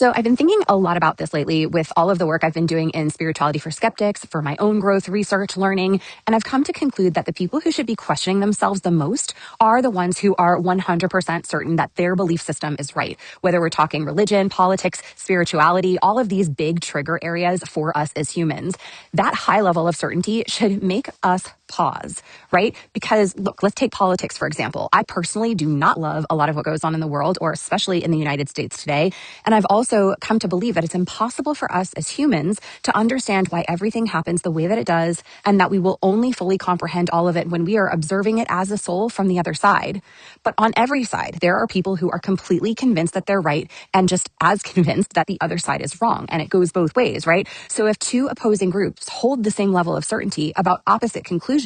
So I've been thinking a lot about this lately with all of the work I've been doing in spirituality for skeptics, for my own growth, research, learning, and I've come to conclude that the people who should be questioning themselves the most are the ones who are 100% certain that their belief system is right. Whether we're talking religion, politics, spirituality, all of these big trigger areas for us as humans, that high level of certainty should make us pause, right? Because look, let's take politics, for example. I personally do not love a lot of what goes on in the world, or especially in the United States today. And I've also come to believe that it's impossible for us as humans to understand why everything happens the way that it does, and that we will only fully comprehend all of it when we are observing it as a soul from the other side. But on every side, there are people who are completely convinced that they're right and just as convinced that the other side is wrong. And it goes both ways, right? So if two opposing groups hold the same level of certainty about opposite conclusions,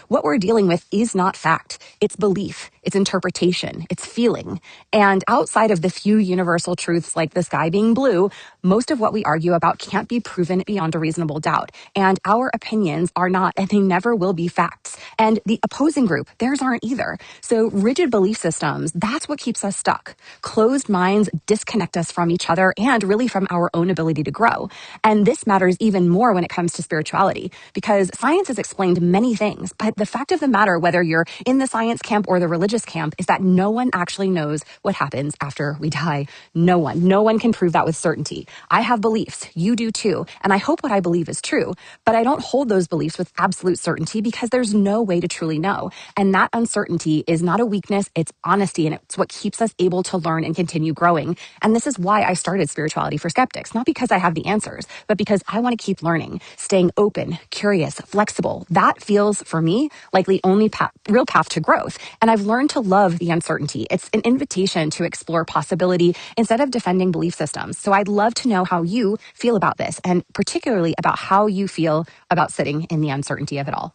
what we're dealing with is not fact. It's belief, it's interpretation, it's feeling. And outside of the few universal truths like the sky being blue, most of what we argue about can't be proven beyond a reasonable doubt. And our opinions are not, and they never will be facts. And the opposing group, theirs aren't either. So rigid belief systems, that's what keeps us stuck. Closed minds disconnect us from each other and really from our own ability to grow. And this matters even more when it comes to spirituality, because science has explained many things, but the fact of the matter, whether you're in the science camp or the religious camp, is that no one actually knows what happens after we die. No one can prove that with certainty. I have beliefs, you do too, and I hope what I believe is true, but I don't hold those beliefs with absolute certainty because there's no way to truly know. And that uncertainty is not a weakness, it's honesty, and it's what keeps us able to learn and continue growing. And this is why I started Spirituality for Skeptics, not because I have the answers, but because I want to keep learning, staying open, curious, flexible. That feels, for me, like the only real path to growth. And I've learned to love the uncertainty. It's an invitation to explore possibility instead of defending belief systems. So I'd love to know how you feel about this, and particularly about how you feel about sitting in the uncertainty of it all.